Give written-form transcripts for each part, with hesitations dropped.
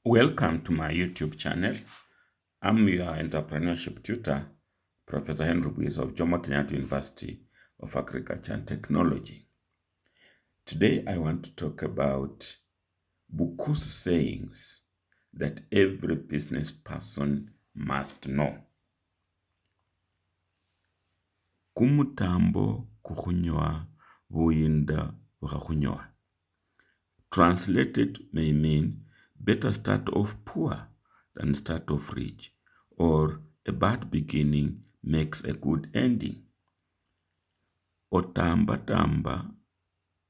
Welcome to my YouTube channel. I'm your entrepreneurship tutor, Professor Henry Buis of Jomo Kenyatta University of Agriculture and Technology. Today I want to talk about Buku's sayings that every business person must know. Kumutambo kukhunyoa buyinda bukhakhunyoa. Translated may mean better start off poor than start off rich, or a bad beginning makes a good ending. Otamba tamba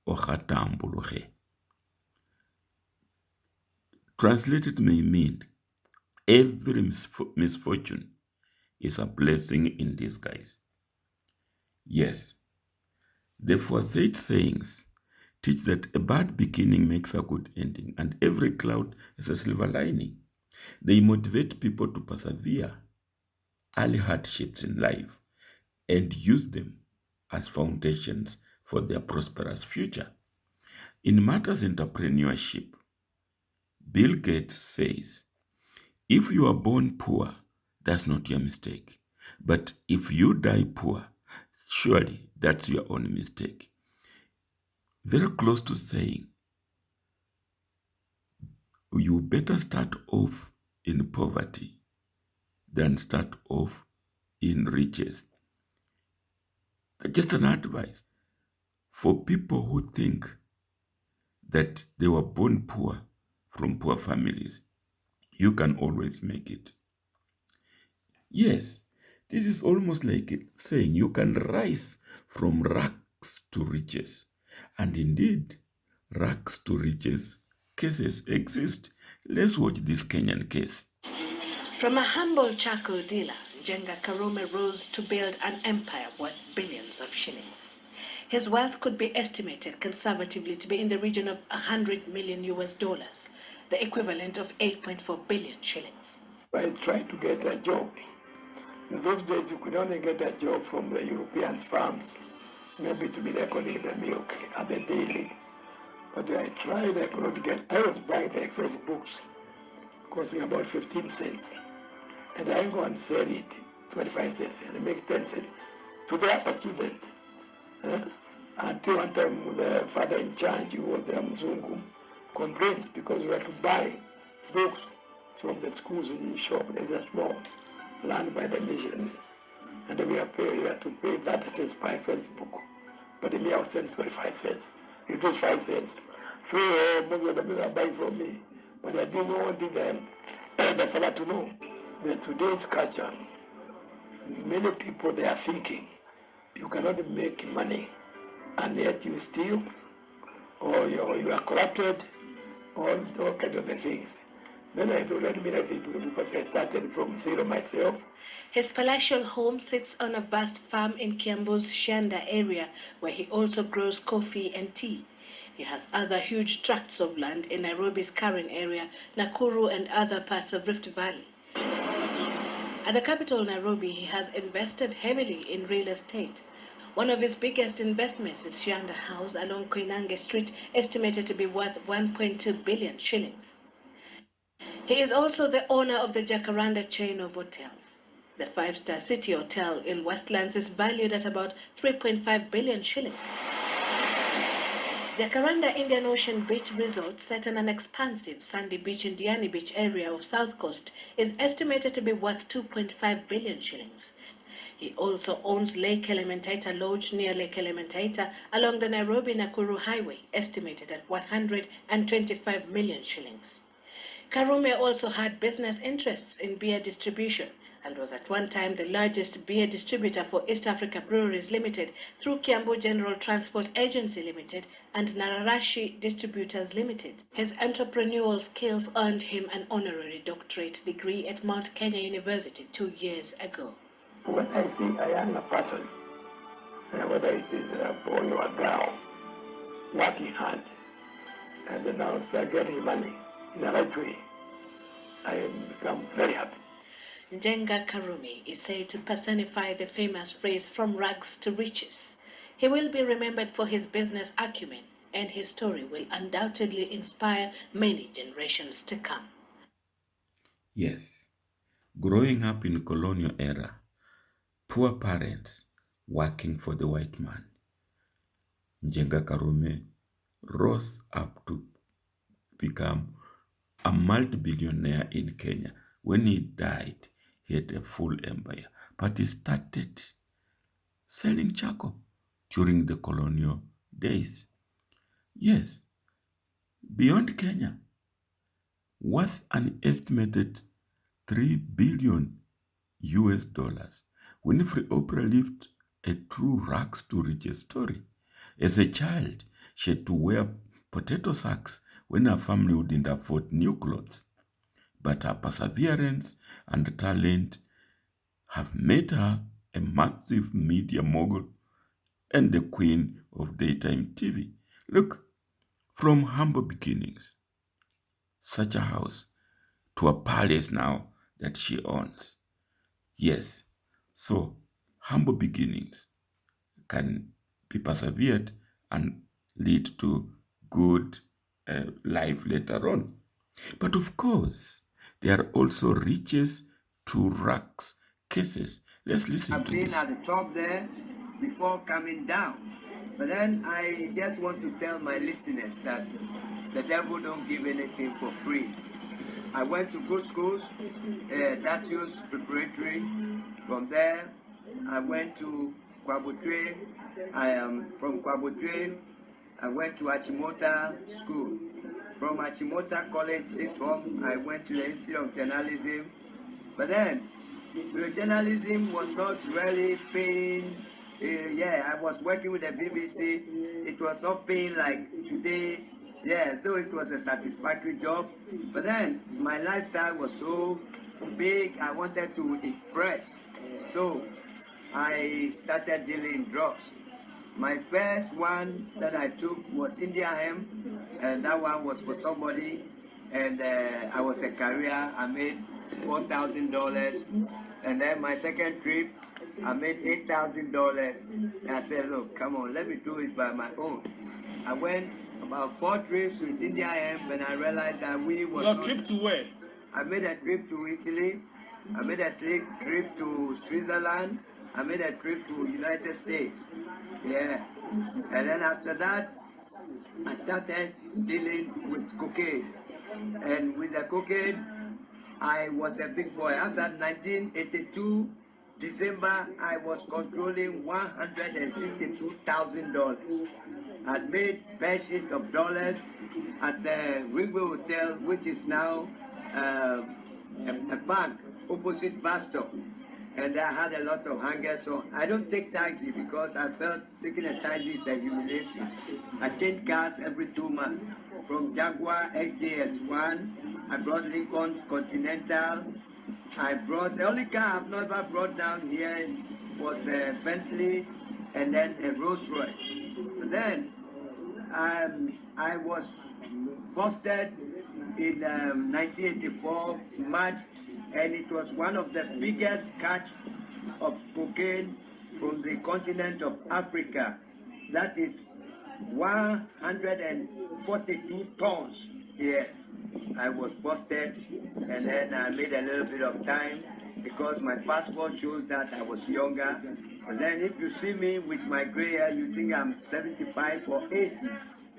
okhatambuluhe. Translated may mean every misfortune is a blessing in disguise. Yes, the foresaid sayings teach that a bad beginning makes a good ending, and every cloud has a silver lining. They motivate people to persevere early hardships in life and use them as foundations for their prosperous future. In matters entrepreneurship, Bill Gates says, if you are born poor, that's not your mistake. But if you die poor, surely that's your own mistake. Very close to saying, you better start off in poverty than start off in riches. Just an advice for people who think that they were born poor from poor families. You can always make it. Yes, this is almost like saying you can rise from rags to riches. And indeed, rags to riches cases exist. Let's watch this Kenyan case. From a humble charcoal dealer, Jenga Karume rose to build an empire worth billions of shillings. His wealth could be estimated conservatively to be in the region of 100 million US dollars, the equivalent of 8.4 billion shillings. I tried to get a job. In those days, you could only get a job from the European farms, maybe to be recording the milk at the daily. But I tried, I could not get. I was buying the excess books, costing about 15 cents. And I go and sell it 25 cents and make 10 cents to the other student. Until one time the father in charge, who was a Mzungu, complains because we had to buy books from the schools in the shop. There's a small land by the missionaries. And we had to pay 30 cents per excess book. But me, I was selling 25 cents. It was 5 cents. So most of the people are buying from me. But I didn't want the fellow to know that today's culture, many people, they are thinking you cannot make money and yet you steal or you are corrupted, all kinds of things. Then I thought, let me let it go, because I started from zero myself. His palatial home sits on a vast farm in Kiambu's Shanda area, where he also grows coffee and tea. He has other huge tracts of land in Nairobi's Karen area, Nakuru, and other parts of Rift Valley. At the capital, Nairobi, he has invested heavily in real estate. One of his biggest investments is Shanda House along Koinange Street, estimated to be worth 1.2 billion shillings. He is also the owner of the Jacaranda chain of hotels. The five-star City Hotel in Westlands is valued at about 3.5 billion shillings. Jacaranda Indian Ocean Beach Resort, set on an expansive sandy beach in Diani Beach area of South Coast, is estimated to be worth 2.5 billion shillings. He also owns Lake Elementaita Lodge near Lake Elementaita along the Nairobi-Nakuru Highway, estimated at 125 million shillings. Karume also had business interests in beer distribution and was at one time the largest beer distributor for East Africa Breweries Limited through Kiambu General Transport Agency Limited and Nararashi Distributors Limited. His entrepreneurial skills earned him an honorary doctorate degree at Mount Kenya University 2 years ago. When I see a younger person, whether it is a boy or a girl, working hard, and now they are getting money in the right way, I become very happy. Njenga Karume is said to personify the famous phrase "from rags to riches." He will be remembered for his business acumen, and his story will undoubtedly inspire many generations to come. Yes, growing up in colonial era, poor parents working for the white man, Njenga Karume rose up to become a multi-billionaire in Kenya. When he died, he had a full empire. But he started selling charcoal during the colonial days. Yes, beyond Kenya, worth an estimated 3 billion US dollars. Winifred Oprah lived a true rags to riches story. As a child, she had to wear potato sacks when her family wouldn't afford new clothes. But her perseverance and talent have made her a massive media mogul and the queen of daytime TV. Look, from humble beginnings, such a house, to a palace now that she owns. Yes, so humble beginnings can be persevered and lead to good life later on. But of course, there are also riches to rags cases. Let's listen to this. I've been at the top there before coming down. But then I just want to tell my listeners that the devil don't give anything for free. I went to good schools, Datius Preparatory. From there, I went to Kwabutwe. I am from Kwabutwe. I went to Achimota School. From Achimota College, sixth form, I went to the Institute of Journalism. But then, the journalism was not really paying. I was working with the BBC. It was not paying like today. Yeah, though it was a satisfactory job. But then my lifestyle was so big, I wanted to impress. So I started dealing drugs. My first one that I took was India hemp, and that one was for somebody, and I was a career. I made $4,000, and then my second trip, I made $8,000. And I said, look, come on, let me do it by my own. I went about 4 trips with India hemp, and I realized that we was Your not, trip to where? I made a trip to Italy. I made a trip to Switzerland. I made a trip to United States. Yeah. And then after that, I started dealing with cocaine. And with the cocaine, I was a big boy. As at 1982, December, I was controlling $162,000. I'd made per sheet of dollars at the Ringway Hotel, which is now a bank opposite bus stop. And I had a lot of hunger, so I don't take taxi because I felt taking a taxi is a humiliation. I change cars every 2 months. From Jaguar XJS1, I brought Lincoln Continental. I brought, the only car I've never brought down here was a Bentley and then a Rolls Royce. But then I was busted in 1984 March, and it was one of the biggest catch of cocaine from the continent of Africa. That is 142 tons. Yes, I was busted, and then I made a little bit of time because my passport shows that I was younger. But then if you see me with my gray hair, you think I'm 75 or 80.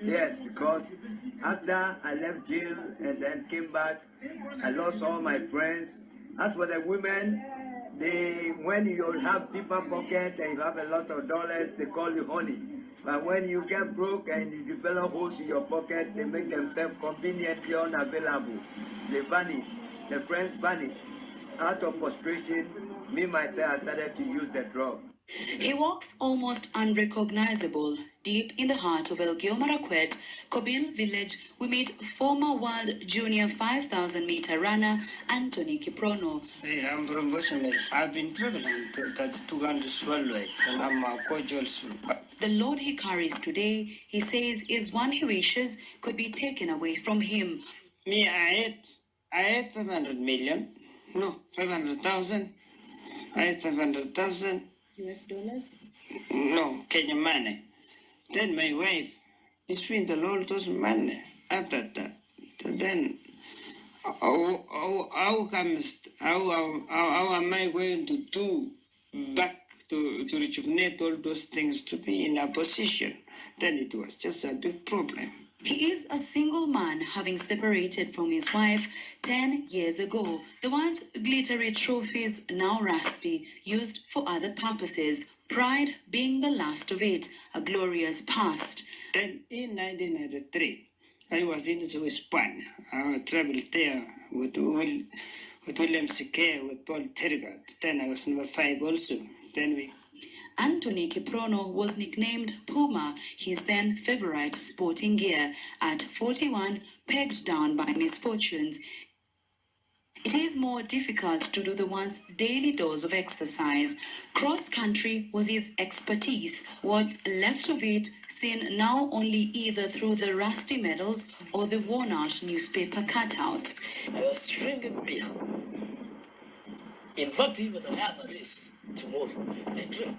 Yes, because after I left jail and then came back, I lost all my friends. As for the women, when you have people pocket and you have a lot of dollars, they call you honey. But when you get broke and you develop holes in your pocket, they make themselves conveniently unavailable. They vanish. The friends vanish. Out of frustration, me myself, I started to use the drug. He walks almost unrecognizable deep in the heart of Elgeyo Marakwet, Kobil village. We meet former world junior 5,000 meter runner Anthony Kiprono. Hey, I'm from Boston. I've been traveling that 200 swallow it, and I'm a cordial. The load he carries today, he says, is one he wishes could be taken away from him. Me, I ate 500 million. No, 500,000. I ate 500,000. US dollars? No, Kenyan money. Then my wife, she swindled all those money after that. Then how am I going to do back to rejuvenate all those things to be in a position? Then it was just a big problem. He is a single man, having separated from his wife 10 years ago. The once glittery trophies, now rusty, used for other purposes. Pride being the last of it, a glorious past. Then in 1993, I was in Spain. I traveled there with William C.K., with Paul Tergat. Then I was number 5 also. Then we Anthony Kiprono was nicknamed Puma, his then favorite sporting gear. At 41, pegged down by misfortunes, it is more difficult to do the once daily dose of exercise. Cross country was his expertise. What's left of it seen now only either through the rusty medals or the worn out newspaper cutouts. I was drinking beer. In fact, even I have a race tomorrow. I drink.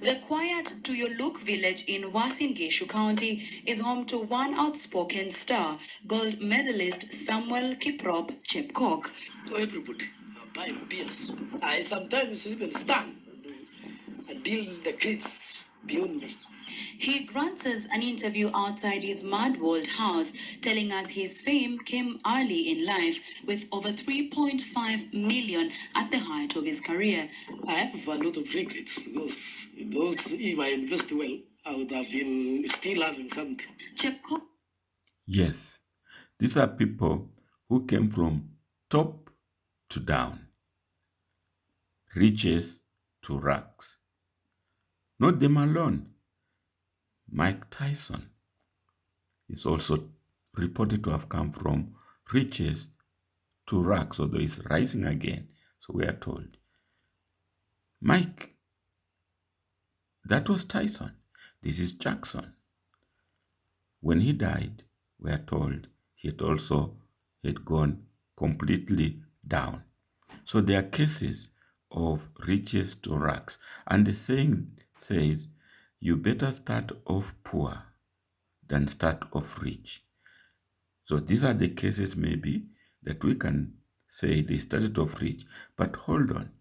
The quiet Tuyoluk village in Uasin Gishu County is home to one outspoken star, gold medalist Samuel Kiprop Chepkok. To everybody, I'm buying beers. I sometimes even stand until the kids beyond me. He grants us an interview outside his Mud World house, telling us his fame came early in life with over 3.5 million at the height of his career. I have a lot of regrets because if I invest well, I would have been still having something. Chepkok. Yes, these are people who came from top to down, riches to rags. Not them alone. Mike Tyson is also reported to have come from riches to rags, although he's rising again, so we are told. Mike, that was Tyson. This is Jackson. When he died, we are told he had gone completely down. So there are cases of riches to rags. And the saying says, you better start off poor than start off rich. So these are the cases maybe that we can say they started off rich. But hold on.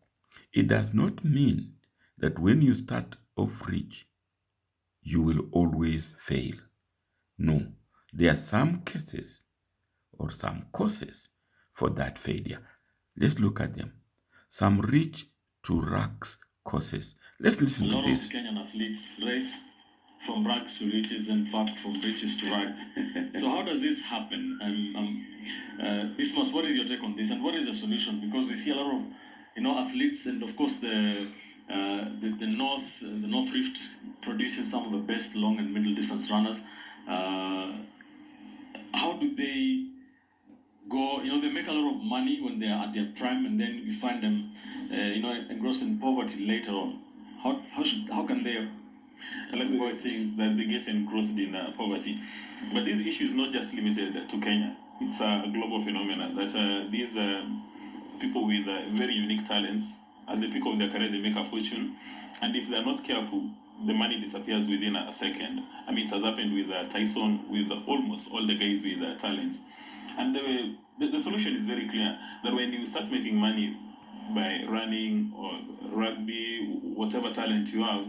It does not mean that when you start off rich, you will always fail. No, there are some cases or some causes for that failure. Let's look at them. Some rich to rags causes. Let's listen to this. A lot of Kenyan athletes race from rags to riches and back from riches to rags. So how does this happen? Dismas, what is your take on this, and what is the solution? Because we see a lot of athletes, and of course the North Rift produces some of the best long and middle distance runners. How do they go? They make a lot of money when they are at their prime, and then you find them, engrossed in poverty later on. How can they? Like we were saying, that they get engrossed in poverty. But this issue is not just limited to Kenya. It's a global phenomenon that these people with very unique talents, at the peak of their career, they make a fortune. And if they're not careful, the money disappears within a second. I mean, it has happened with Tyson, with almost all the guys with talent. And the solution is very clear, that when you start making money by running or rugby, whatever talent you have,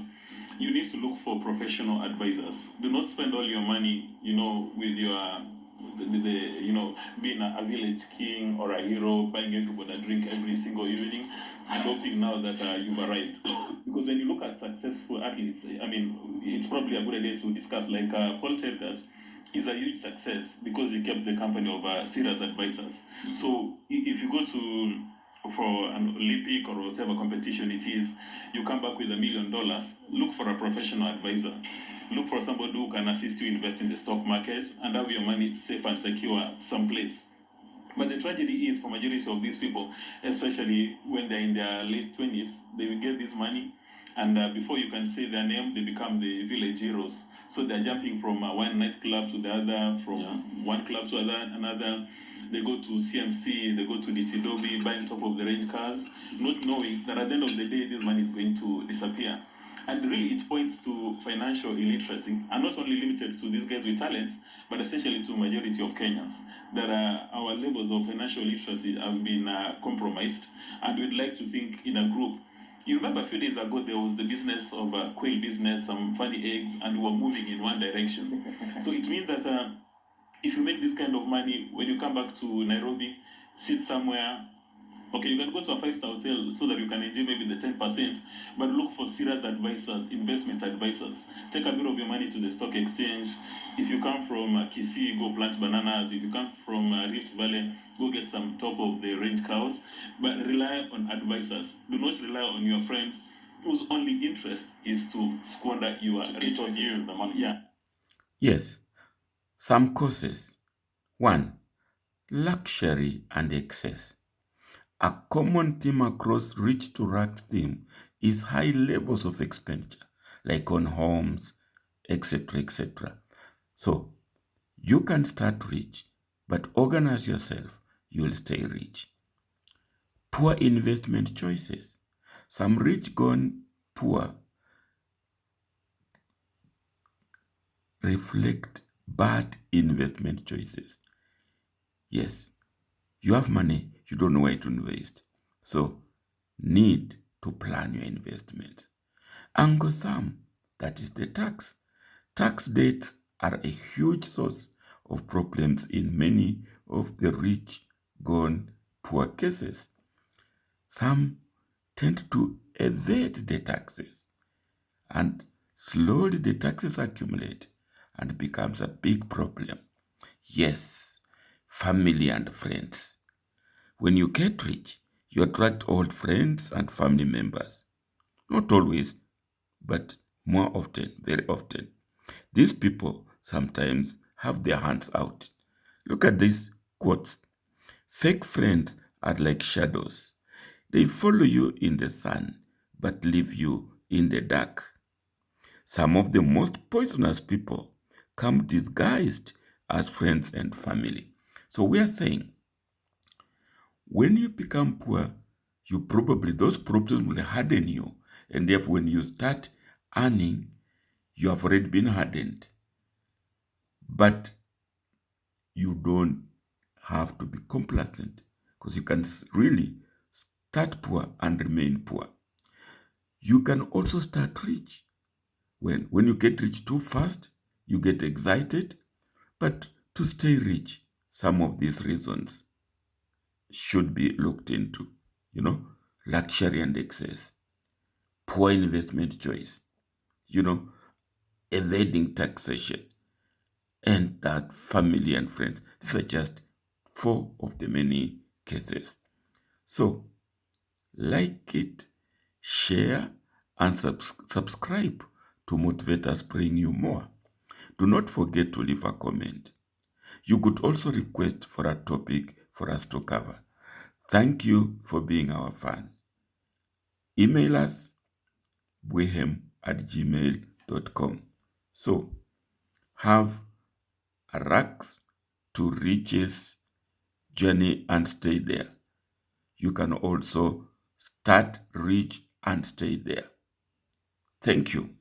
you need to look for professional advisors. Do not spend all your money, with your, being a village king or a hero, buying everybody a drink every single evening, and hoping now that you've arrived. Because when you look at successful athletes, I mean, it's probably a good idea to discuss, like Paul Tergat is a huge success because he kept the company of serious advisors. So if you go for an Olympic or whatever competition it is, you come back with $1 million, look for a professional advisor. Look for somebody who can assist you invest in the stock market and have your money safe and secure someplace. But the tragedy is, for majority of these people, especially when they're in their late 20s, they will get this money, and before you can say their name, they become the village heroes. So they're jumping from one nightclub to the other, from one club to another. They go to CMC, they go to DTW, buying top of the range cars, not knowing that at the end of the day, this money is going to disappear. And really, it points to financial illiteracy, and not only limited to these guys with talents, but essentially to majority of Kenyans. That our levels of financial literacy have been compromised, and we'd like to think in a group. You remember a few days ago there was the business of quail business, some funny eggs, and we were moving in one direction. So it means that if you make this kind of money, when you come back to Nairobi, sit somewhere. Okay, you can go to a five-star hotel so that you can enjoy maybe the 10%, but look for serious advisors, investment advisors. Take a bit of your money to the stock exchange. If you come from Kisii, go plant bananas. If you come from Rift Valley, go get some top of the range cows. But rely on advisors. Do not rely on your friends whose only interest is to squander your resources. Use the money. Yeah. Yes, some causes. 1. Luxury and excess. A common theme across rich to ragged theme is high levels of expenditure, like on homes, etc., etc. So, you can start rich, but organize yourself, you'll stay rich. Poor investment choices. Some rich gone poor reflect bad investment choices. Yes, you have money, you don't know where to invest. So, need to plan your investments. Angosam, that is the tax. Tax debts are a huge source of problems in many of the rich gone poor cases. Some tend to evade the taxes, and slowly the taxes accumulate and becomes a big problem. Yes, family and friends. When you get rich, you attract old friends and family members. Not always, but more often, very often. These people sometimes have their hands out. Look at this quote. Fake friends are like shadows. They follow you in the sun, but leave you in the dark. Some of the most poisonous people come disguised as friends and family. So we are saying, when you become poor, you probably, those problems will harden you. And therefore, when you start earning, you have already been hardened. But you don't have to be complacent, because you can really start poor and remain poor. You can also start rich. When you get rich too fast, you get excited. But to stay rich, some of these reasons should be looked into. Luxury and excess, poor investment choice, evading taxation, and that family and friends. These are just 4 of the many cases. So, like it, share, and subscribe to motivate us bring you more. Do not forget to leave a comment. You could also request for a topic for us to cover. Thank you for being our fan. Email us buehem@gmail.com. So, have a rags to riches journey and stay there. You can also start rich and stay there. Thank you.